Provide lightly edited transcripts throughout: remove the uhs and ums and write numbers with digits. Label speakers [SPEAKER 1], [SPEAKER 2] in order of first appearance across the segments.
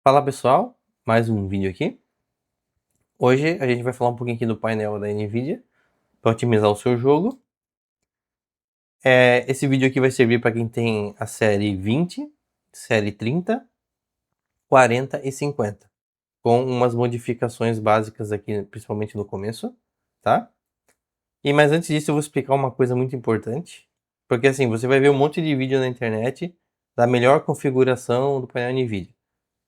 [SPEAKER 1] Fala pessoal, mais um vídeo aqui. Hoje a gente vai falar um pouquinho aqui do painel da NVIDIA para otimizar o seu jogo. Esse vídeo aqui vai servir para quem tem a série 20, série 30, 40 e 50, com umas modificações básicas aqui, principalmente no começo, tá? Mas antes disso eu vou explicar uma coisa muito importante, porque assim, você vai ver um monte de vídeo na internet da melhor configuração do painel NVIDIA.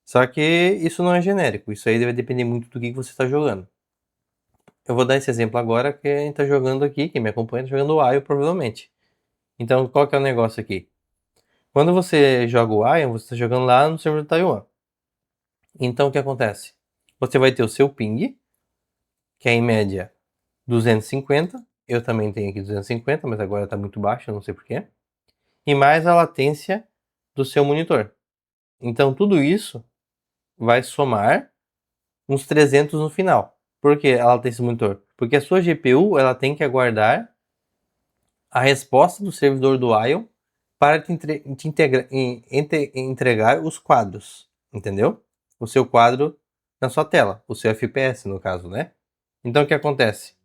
[SPEAKER 1] Só que isso não é genérico, isso aí vai depender muito do que você está jogando. Eu vou dar esse exemplo agora que a gente tá jogando aqui, quem me acompanha tá jogando o Ion provavelmente. Então qual que é o negócio aqui? Quando você joga o Ion, você está jogando lá no servidor de Taiwan. Então o que acontece? Você vai ter o seu ping, que é em média 250. Eu também tenho aqui 250, mas agora está muito baixo, não sei porquê. E mais a latência do seu monitor. Então tudo isso vai somar uns 300 no final. Por que a latência do monitor? Porque a sua GPU ela tem que aguardar a resposta do servidor do Ion para entregar os quadros, entendeu? O seu quadro na sua tela, o seu FPS no caso, né? Então o que acontece?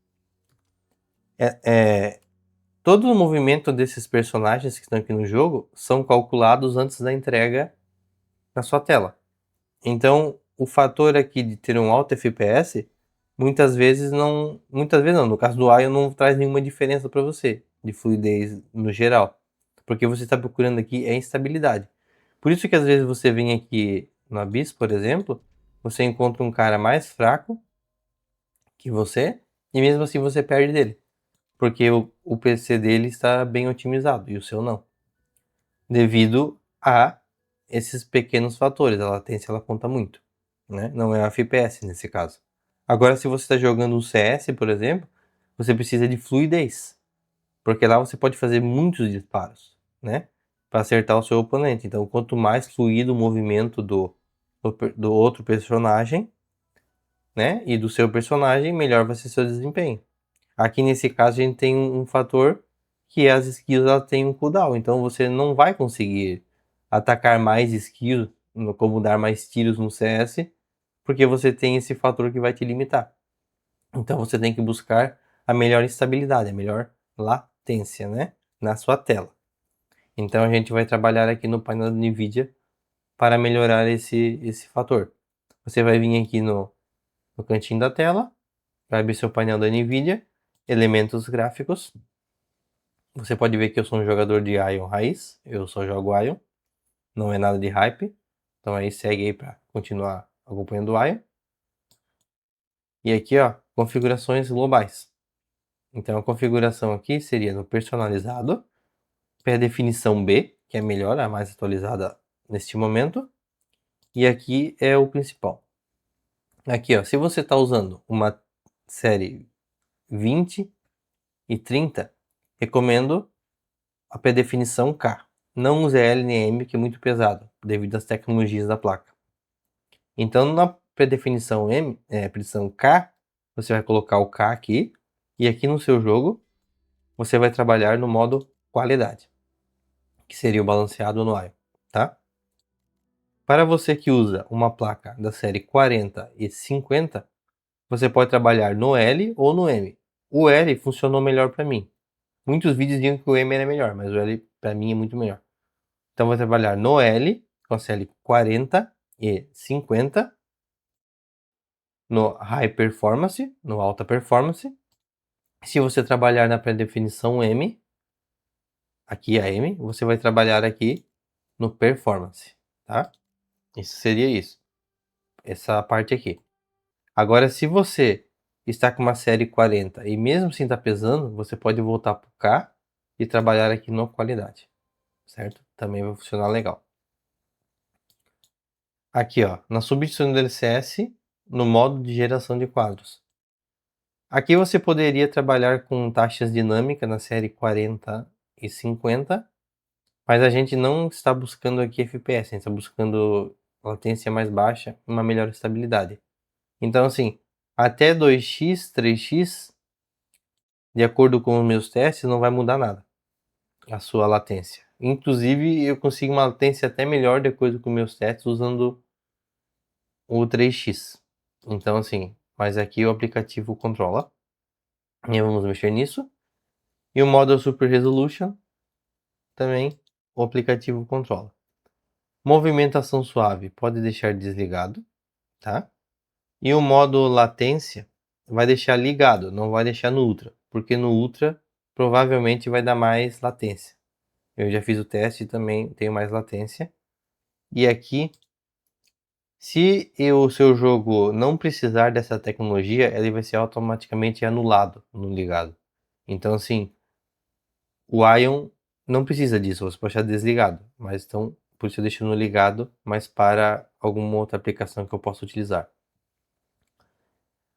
[SPEAKER 1] Todo o movimento desses personagens que estão aqui no jogo são calculados antes da entrega na sua tela. Então o fator aqui de ter um alto FPS muitas vezes não, no caso do Ion não traz nenhuma diferença para você de fluidez no geral, porque você está procurando aqui é instabilidade. Por isso que às vezes você vem aqui no Abyss, por exemplo, você encontra um cara mais fraco que você e mesmo assim você perde dele, porque o PC dele está bem otimizado e o seu não, devido a esses pequenos fatores. A latência ela conta muito, né? Não é a FPS nesse caso. Agora, se você está jogando um CS, por exemplo, você precisa de fluidez, porque lá você pode fazer muitos disparos, né? Para acertar o seu oponente. Então, quanto mais fluido o movimento do outro personagem, né? E do seu personagem, melhor vai ser seu desempenho. Aqui nesse caso, a gente tem um fator que as skills elas têm um cooldown, então você não vai conseguir atacar mais skills, como dar mais tiros no CS, porque você tem esse fator que vai te limitar. Então você tem que buscar a melhor estabilidade, a melhor latência, né, na sua tela. Então a gente vai trabalhar aqui no painel da NVIDIA para melhorar esse fator. Você vai vir aqui no cantinho da tela, vai abrir seu painel da NVIDIA, elementos gráficos. Você pode ver que eu sou um jogador de Ion raiz, eu só jogo Ion, não é nada de hype. Então aí segue aí para continuar acompanhando o Ion. E aqui, ó, configurações globais. Então a configuração aqui seria no personalizado, pré-definição B, que é melhor, a mais atualizada neste momento. E aqui é o principal. Aqui, ó, se você está usando uma série 20 e 30, recomendo a pré-definição K. Não use L nem M, que é muito pesado, devido às tecnologias da placa. Então, na pré-definição pré-definição K, você vai colocar o K aqui, e aqui no seu jogo, você vai trabalhar no modo qualidade, que seria o balanceado no Ion, tá? Para você que usa uma placa da série 40 e 50, você pode trabalhar no L ou no M. O L funcionou melhor para mim. Muitos vídeos dizem que o M era melhor, mas o L para mim é muito melhor. Então vou trabalhar no L, com a série 40 e 50, no High Performance, no Alta Performance. Se você trabalhar na pré-definição M, aqui a M, você vai trabalhar aqui no Performance, tá? Isso seria isso, essa parte aqui. Agora, se você está com uma série 40 e mesmo assim está pesando, você pode voltar para o K e trabalhar aqui no qualidade, certo? Também vai funcionar legal. Aqui, ó, na substituição do LCS, no modo de geração de quadros. Aqui você poderia trabalhar com taxas dinâmicas na série 40 e 50, mas a gente não está buscando aqui FPS, a gente está buscando latência mais baixa e uma melhor estabilidade. Então, assim, até 2x, 3x, de acordo com os meus testes, não vai mudar nada a sua latência. Inclusive, eu consigo uma latência até melhor de acordo com meus testes usando o 3x. Então, assim, mas aqui o aplicativo controla. E vamos mexer nisso. E o modo Super Resolution também o aplicativo controla. Movimentação suave pode deixar desligado, tá? E o modo latência vai deixar ligado, não vai deixar no Ultra, porque no Ultra provavelmente vai dar mais latência. Eu já fiz o teste e também tenho mais latência. E aqui, se o seu jogo não precisar dessa tecnologia, ele vai ser automaticamente anulado no ligado. Então, assim, o Ion não precisa disso, você pode deixar desligado, mas então por isso eu deixo no ligado, mas para alguma outra aplicação que eu possa utilizar.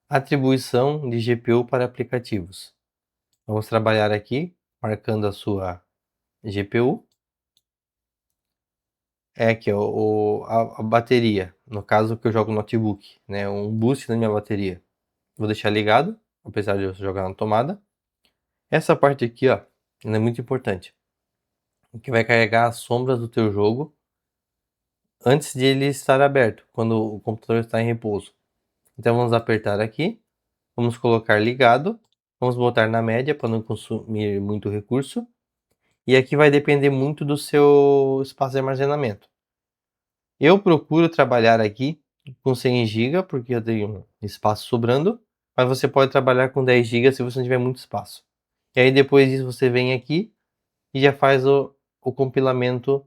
[SPEAKER 1] Atribuição de GPU para aplicativos. Vamos trabalhar aqui, marcando a sua GPU. É aqui, ó, a bateria, no caso que eu jogo no notebook, né, um boost na minha bateria. Vou deixar ligado, apesar de eu jogar na tomada. Essa parte aqui, ó, é muito importante, que vai carregar as sombras do teu jogo antes de ele estar aberto, quando o computador está em repouso. Então vamos apertar aqui, vamos colocar ligado, vamos botar na média para não consumir muito recurso. E aqui vai depender muito do seu espaço de armazenamento. Eu procuro trabalhar aqui com 100 GB porque eu tenho espaço sobrando, mas você pode trabalhar com 10 GB se você não tiver muito espaço. E aí depois disso você vem aqui e já faz o compilamento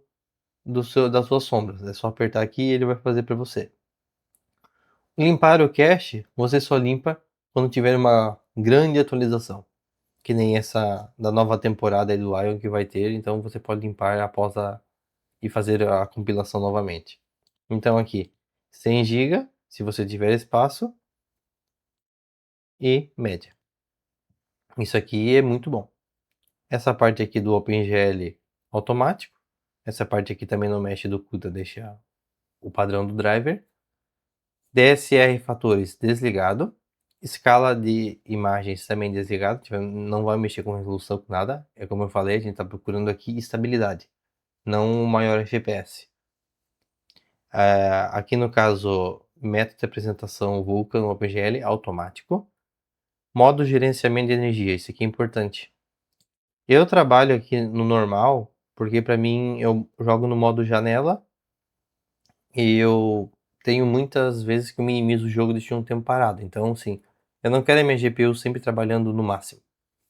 [SPEAKER 1] das suas sombras. É só apertar aqui e ele vai fazer para você. Limpar o cache, você só limpa quando tiver uma grande atualização, que nem essa da nova temporada do Ion que vai ter, então você pode limpar após e fazer a compilação novamente. Então aqui, 100 GB, se você tiver espaço, e média. Isso aqui é muito bom. Essa parte aqui do OpenGL automático, essa parte aqui também não mexe do CUDA, deixa o padrão do driver. DSR fatores desligado. Escala de imagens também desligado, não vai mexer com resolução com nada. É como eu falei, a gente está procurando aqui estabilidade, não o maior FPS. Aqui no caso, método de apresentação Vulkan OpenGL automático. Modo gerenciamento de energia, isso aqui é importante. Eu trabalho aqui no normal, porque para mim eu jogo no modo janela e eu tenho muitas vezes que eu minimizo o jogo e deixo um tempo parado. Então, assim, eu não quero a minha GPU sempre trabalhando no máximo.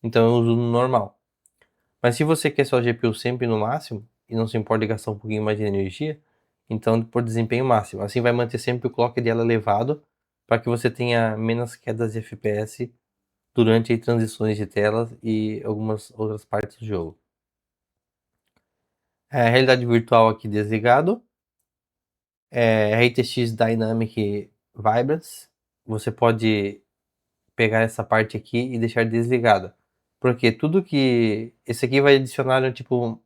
[SPEAKER 1] Então eu uso no normal. Mas se você quer sua GPU sempre no máximo e não se importa de gastar um pouquinho mais de energia, então por desempenho máximo. Assim vai manter sempre o clock dela elevado para que você tenha menos quedas de FPS durante transições de telas e algumas outras partes do jogo. Realidade virtual aqui desligado. RTX Dynamic Vibrance. Você pode pegar essa parte aqui e deixar desligada. Porque tudo que. Esse aqui vai adicionar tipo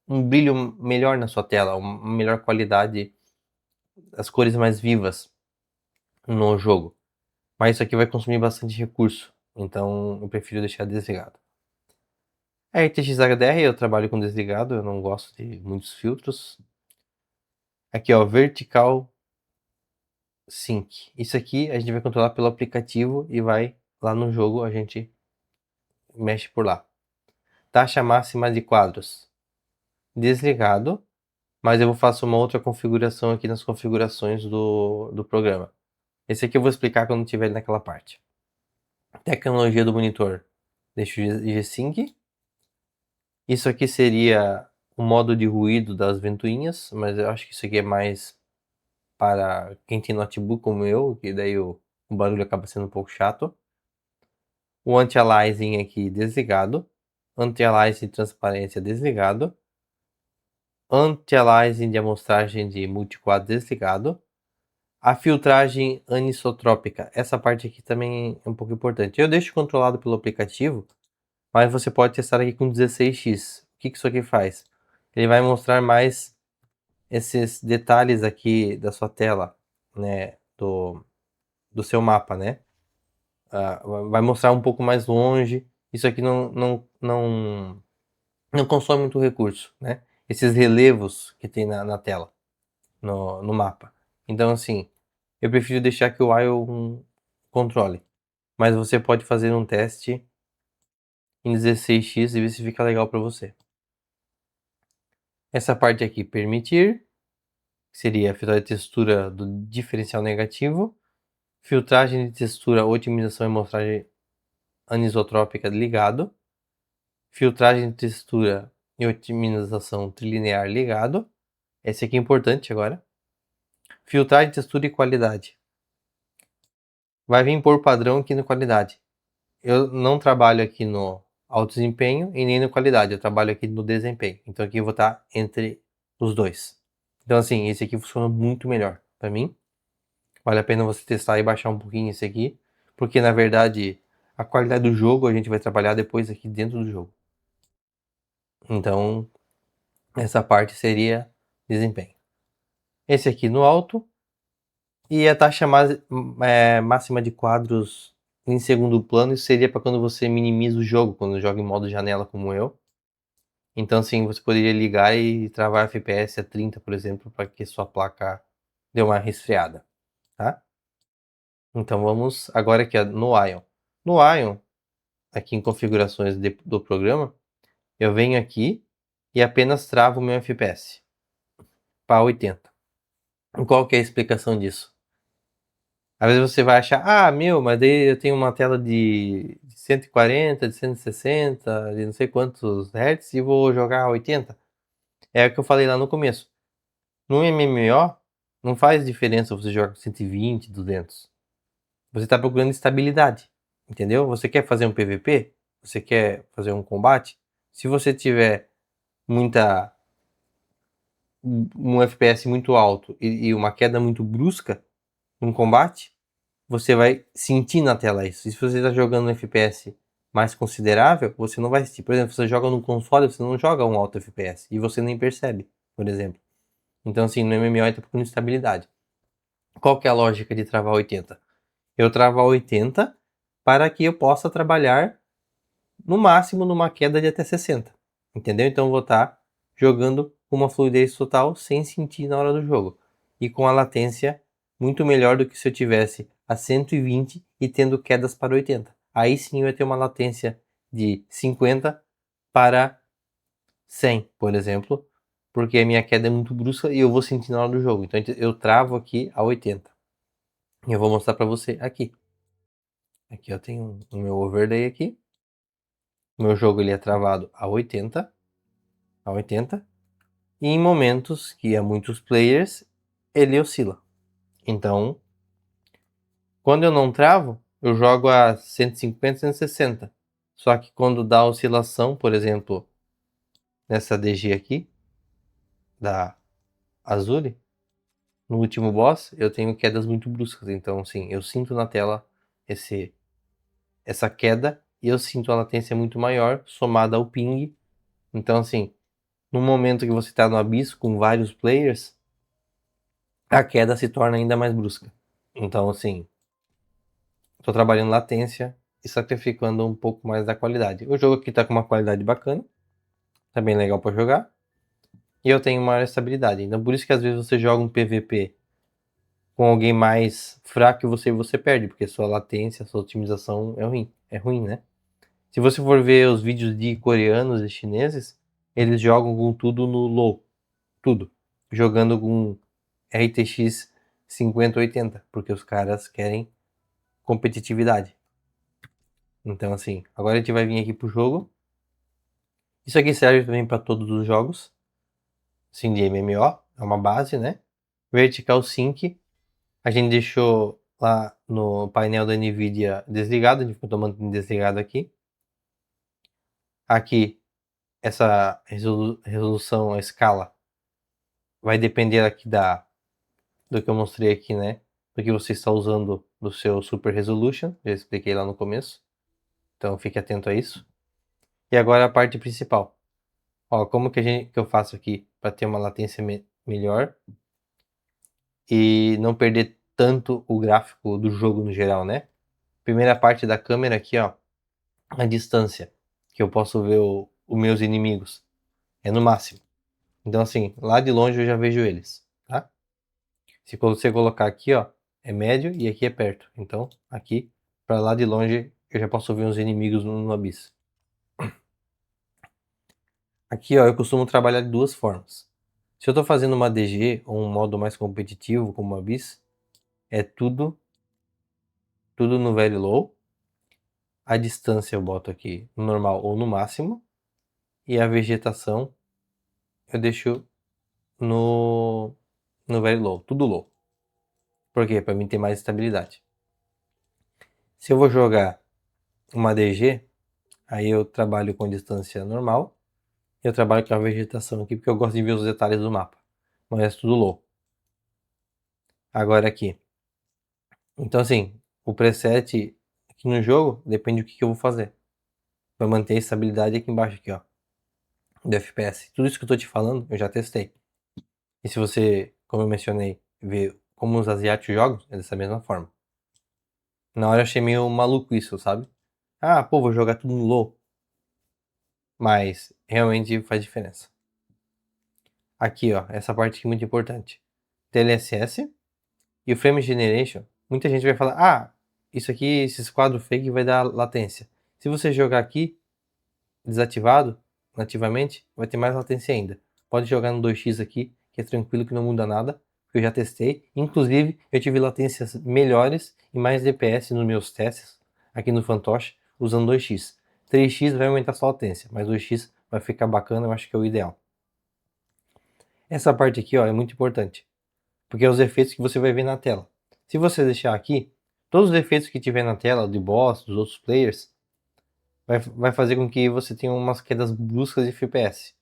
[SPEAKER 1] um brilho melhor na sua tela, uma melhor qualidade, as cores mais vivas no jogo. Mas isso aqui vai consumir bastante recurso. Então eu prefiro deixar desligado. RTX HDR eu trabalho com desligado, eu não gosto de muitos filtros. Aqui ó, Vertical Sync. Isso aqui a gente vai controlar pelo aplicativo e vai lá no jogo, a gente mexe por lá. Taxa máxima de quadros. Desligado, mas eu vou fazer uma outra configuração aqui nas configurações do programa. Esse aqui eu vou explicar quando estiver naquela parte. Tecnologia do monitor. Deixa o G-Sync. Isso aqui seria o modo de ruído das ventoinhas, mas eu acho que isso aqui é mais para quem tem notebook como eu, que daí o barulho acaba sendo um pouco chato. O anti-aliasing aqui desligado. Anti-aliasing de transparência desligado. Anti-aliasing de amostragem de multiquadro desligado. A filtragem anisotrópica, essa parte aqui também é um pouco importante. Eu deixo controlado pelo aplicativo, mas você pode testar aqui com 16x. O que isso aqui faz? Ele vai mostrar mais esses detalhes aqui da sua tela, né, do seu mapa, né? Vai mostrar um pouco mais longe. Isso aqui não consome muito recurso, né? Esses relevos que tem na tela, no mapa. Então, assim, eu prefiro deixar que o Ion controle. Mas você pode fazer um teste em 16x e ver se fica legal para você. Essa parte aqui, permitir, seria filtrar de textura do diferencial negativo, filtragem de textura, otimização e mostragem anisotrópica ligado, filtragem de textura e otimização trilinear ligado. Esse aqui é importante agora. Filtragem de textura e qualidade. Vai vir por padrão aqui no qualidade. Eu não trabalho aqui no alto desempenho e nem no qualidade, eu trabalho aqui no desempenho. Então aqui eu vou estar entre os dois. Então assim, esse aqui funciona muito melhor para mim. Vale a pena você testar e baixar um pouquinho esse aqui, porque na verdade a qualidade do jogo a gente vai trabalhar depois aqui dentro do jogo. Então essa parte seria desempenho. Esse aqui no alto e a taxa máxima de quadros em segundo plano, isso seria para quando você minimiza o jogo, quando joga em modo janela como eu. Então, assim, você poderia ligar e travar FPS a 30, por exemplo, para que sua placa dê uma resfriada, tá? Então vamos agora aqui no Ion. No Ion, aqui em configurações do programa, eu venho aqui e apenas travo o meu FPS para 80. Qual que é a explicação disso? Às vezes você vai achar, mas daí eu tenho uma tela de 140, de 160, de não sei quantos hertz e vou jogar a 80. É o que eu falei lá no começo. No MMO, não faz diferença você jogar com 120, 200. Você está procurando estabilidade, entendeu? Você quer fazer um PVP? Você quer fazer um combate? Se você tiver um FPS muito alto e uma queda muito brusca no combate, você vai sentir na tela isso. E se você está jogando um FPS mais considerável, você não vai sentir. Por exemplo, você joga no console, você não joga um alto FPS e você nem percebe, por exemplo. Então, assim, no MMO está procurando estabilidade. Qual que é a lógica de travar 80? Eu travo a 80 para que eu possa trabalhar no máximo numa queda de até 60. Entendeu? Então eu vou estar jogando com uma fluidez total sem sentir na hora do jogo. E com a latência muito melhor do que se eu tivesse a 120 e tendo quedas para 80. Aí sim eu ia ter uma latência de 50 para 100, por exemplo, porque a minha queda é muito brusca e eu vou sentir na hora do jogo. Então eu travo aqui a 80. E eu vou mostrar para você aqui. Aqui eu tenho o meu overlay aqui. O meu jogo ele é travado a 80. E em momentos que há muitos players, ele oscila. Então, quando eu não travo, eu jogo a 150, 160. Só que quando dá oscilação, por exemplo, nessa DG aqui, da Azure, no último boss, eu tenho quedas muito bruscas. Então, sim, eu sinto na tela essa queda e eu sinto a latência muito maior, somada ao ping. Então, assim, no momento que você está no abismo com vários players, a queda se torna ainda mais brusca. Então, assim, estou trabalhando latência e sacrificando um pouco mais da qualidade. O jogo aqui está com uma qualidade bacana, tá bem legal para jogar, e eu tenho maior estabilidade. Então, por isso que às vezes você joga um PVP com alguém mais fraco e você perde, porque sua latência, sua otimização é ruim, né? Se você for ver os vídeos de coreanos e chineses, eles jogam com tudo no low, tudo, jogando com RTX 5080, porque os caras querem competitividade. Então, assim, agora a gente vai vir aqui pro jogo. Isso aqui serve também para todos os jogos, assim, de MMO, é uma base, né? Vertical Sync, a gente deixou lá no painel da NVIDIA desligado, a gente ficou tomando desligado aqui. Aqui, essa resolução, a escala, vai depender aqui do que eu mostrei aqui, né? Do que você está usando do seu Super Resolution, já expliquei lá no começo. Então fique atento a isso. E agora a parte principal. Ó, como que eu faço aqui para ter uma latência melhor e não perder tanto o gráfico do jogo no geral, né? Primeira parte da câmera aqui, ó, a distância que eu posso ver os meus inimigos é no máximo. Então assim, lá de longe eu já vejo eles, tá? Se você colocar aqui, ó, é médio e aqui é perto. Então, aqui, para lá de longe, eu já posso ver uns inimigos no Abyss. Aqui, ó, eu costumo trabalhar de duas formas. Se eu tô fazendo uma DG ou um modo mais competitivo, como o Abyss, é tudo no very low. A distância eu boto aqui no normal ou no máximo. E a vegetação eu deixo no very low, tudo low. Por quê? Para mim ter mais estabilidade. Se eu vou jogar uma DG, aí eu trabalho com distância normal. Eu trabalho com a vegetação aqui porque eu gosto de ver os detalhes do mapa. Mas é tudo low. Agora aqui. Então assim, o preset aqui no jogo depende do que eu vou fazer. Vai manter a estabilidade aqui embaixo aqui, ó. Do FPS. Tudo isso que eu tô te falando, eu já testei. E se você, como eu mencionei, ver como os asiáticos jogam, é dessa mesma forma. Na hora eu achei meio maluco isso, sabe? Ah, pô, vou jogar tudo no low. Mas realmente faz diferença. Aqui, ó, essa parte aqui é muito importante. TLSS e o Frame Generation. Muita gente vai falar, ah, isso aqui, esses quadros fake vai dar latência. Se você jogar aqui, desativado, nativamente, vai ter mais latência ainda. Pode jogar no 2x aqui, que é tranquilo, que não muda nada, que eu já testei. Inclusive, eu tive latências melhores e mais DPS nos meus testes aqui no Fantoche, usando 2x. 3x vai aumentar sua latência, mas 2x vai ficar bacana, eu acho que é o ideal. Essa parte aqui, ó, é muito importante, porque é os efeitos que você vai ver na tela. Se você deixar aqui, todos os efeitos que tiver na tela, de boss, dos outros players, vai fazer com que você tenha umas quedas bruscas de FPS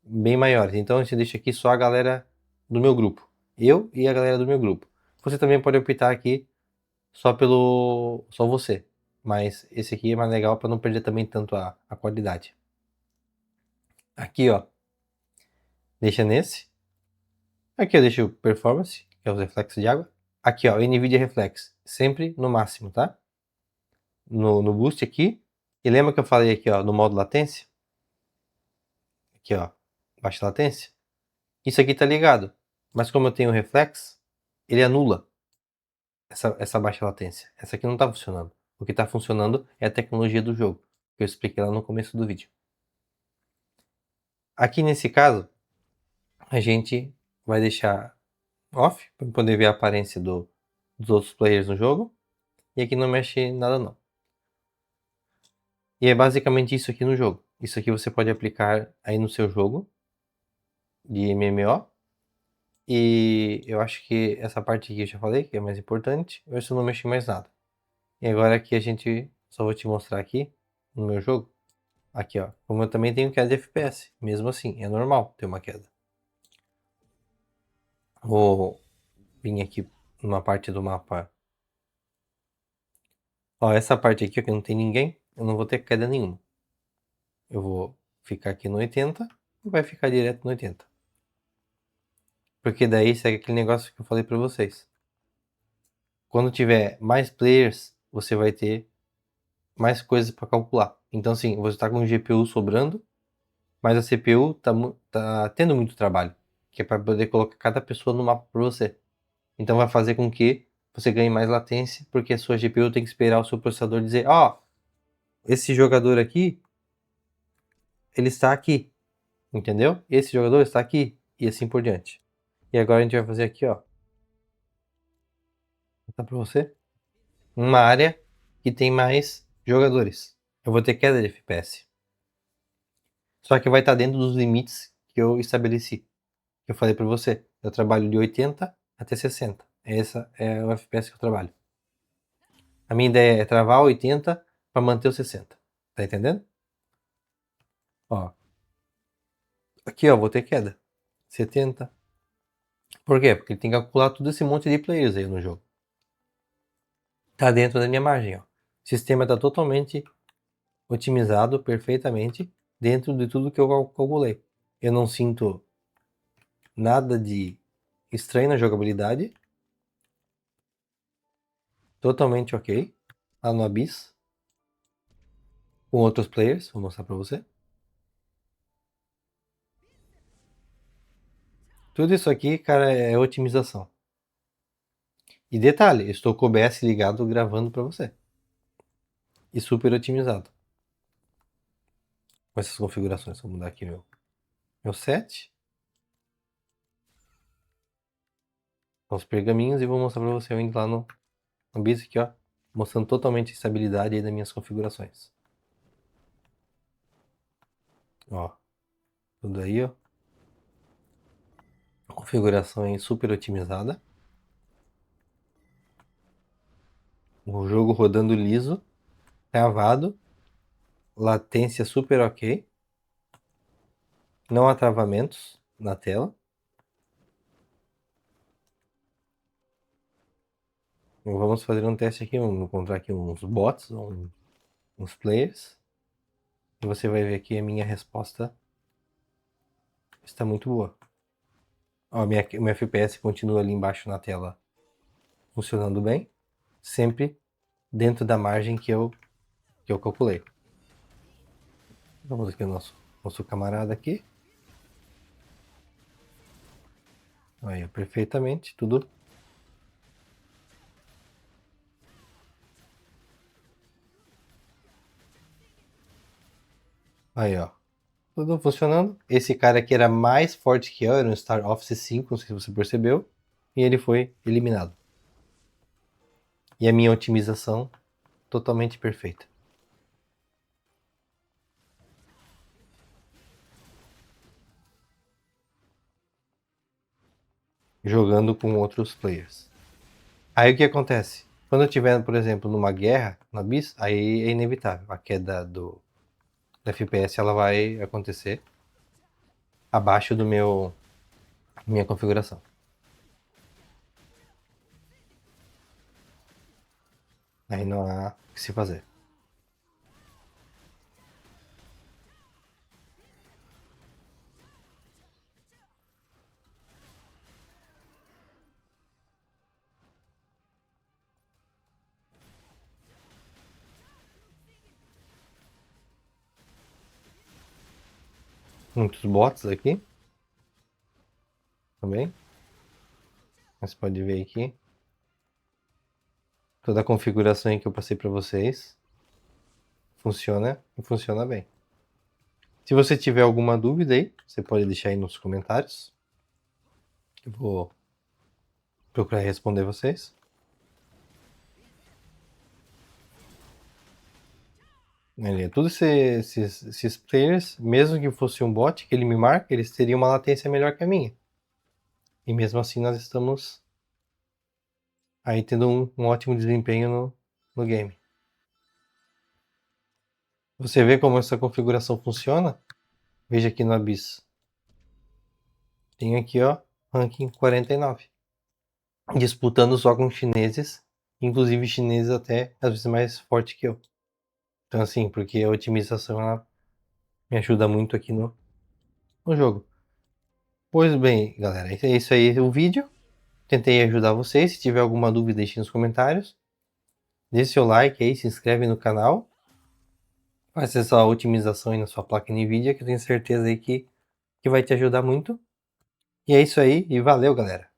[SPEAKER 1] bem maiores. Então você deixa aqui só a galera do meu grupo. Eu e a galera do meu grupo. Você também pode optar aqui só você. Mas esse aqui é mais legal para não perder também tanto a qualidade. Aqui, ó. Deixa nesse. Aqui eu deixo performance, que é os reflexos de água. Aqui, ó, NVIDIA Reflex. Sempre no máximo, tá? No boost aqui. E lembra que eu falei aqui, ó, no modo latência? Aqui, ó. Baixa latência. Isso aqui tá ligado. Mas como eu tenho reflex, ele anula essa baixa latência. Essa aqui não tá funcionando. O que tá funcionando é a tecnologia do jogo, que eu expliquei lá no começo do vídeo. Aqui nesse caso, a gente vai deixar off, para poder ver a aparência dos outros players no jogo. E aqui não mexe nada não. E é basicamente isso aqui no jogo. Isso aqui você pode aplicar aí no seu jogo de MMO. E eu acho que essa parte aqui eu já falei, que é mais importante. Eu não mexi mais nada. E agora aqui a gente, só vou te mostrar aqui no meu jogo. Aqui, ó. Como eu também tenho queda de FPS. Mesmo assim, é normal ter uma queda. Vou vir aqui numa parte do mapa. Ó, essa parte aqui, ó, que não tem ninguém, eu não vou ter queda nenhuma. Eu vou ficar aqui no 80 e vai ficar direto no 80. Porque daí segue aquele negócio que eu falei pra vocês. Quando tiver mais players, você vai ter mais coisas para calcular. Então, assim, você está com o GPU sobrando, mas a CPU tá tendo muito trabalho, que é para poder colocar cada pessoa no mapa para você. Então vai fazer com que você ganhe mais latência, porque a sua GPU tem que esperar o seu processador dizer, ó, esse jogador aqui, ele está aqui, entendeu? Esse jogador está aqui, e assim por diante. E agora a gente vai fazer aqui, ó, tá para você, uma área que tem mais jogadores. Eu vou ter queda de FPS. Só que vai estar dentro dos limites que eu estabeleci. Que eu falei para você. Eu trabalho de 80 até 60. Essa é o FPS que eu trabalho. A minha ideia é travar 80 para manter o 60. Tá entendendo? Ó. Aqui, ó, vou ter queda. 70. Por quê? Porque ele tem que calcular todo esse monte de players aí no jogo. Tá dentro da minha margem, ó. O sistema está totalmente otimizado perfeitamente dentro de tudo que eu calculei. Eu não sinto nada de estranho na jogabilidade. Totalmente ok. Lá no Abyss. Com outros players. Vou mostrar pra você. Tudo isso aqui, cara, é otimização. E detalhe, eu estou com o OBS ligado gravando para você. E super otimizado. Com essas configurações. Vou mudar aqui meu set. Os pergaminhos e vou mostrar para você eu indo lá no Abyss aqui, ó. Mostrando totalmente a estabilidade aí das minhas configurações. Ó. Tudo aí, ó. Configuração aí super otimizada. O jogo rodando liso. Travado. Latência super ok. Não há travamentos na tela. Vamos fazer um teste aqui, vamos encontrar aqui uns bots, uns players. E você vai ver que a minha resposta está muito boa. Ó, meu FPS continua ali embaixo na tela funcionando bem, sempre dentro da margem que eu calculei. Vamos aqui o nosso camarada aqui. Aí, perfeitamente, tudo. Aí, ó. Tudo funcionando. Esse cara aqui era mais forte que eu, era um Star Office 5, não sei se você percebeu. E ele foi eliminado. E a minha otimização totalmente perfeita. Jogando com outros players. Aí o que acontece? Quando eu estiver, por exemplo, numa guerra, na BIS, aí é inevitável. A queda do FPS ela vai acontecer abaixo do minha configuração. Aí não há o que se fazer. Muitos bots aqui também. Você pode ver aqui toda a configuração que eu passei para vocês funciona e funciona bem. Se você tiver alguma dúvida aí, você pode deixar aí nos comentários. Eu vou procurar responder vocês. Todos esses players, mesmo que fosse um bot que ele me marca, eles teriam uma latência melhor que a minha. E mesmo assim nós estamos aí tendo um ótimo desempenho no game. Você vê como essa configuração funciona? Veja aqui no Abyss. Tenho aqui, ó, ranking 49. Disputando só com chineses, inclusive chineses até às vezes mais forte que eu. Então assim, porque a otimização ela me ajuda muito aqui no jogo. Pois bem, galera, é isso aí o vídeo. Tentei ajudar vocês. Se tiver alguma dúvida, deixe nos comentários. Deixe seu like aí, se inscreve no canal. Faça essa otimização aí na sua placa NVIDIA, que eu tenho certeza aí que vai te ajudar muito. E é isso aí, e valeu, galera!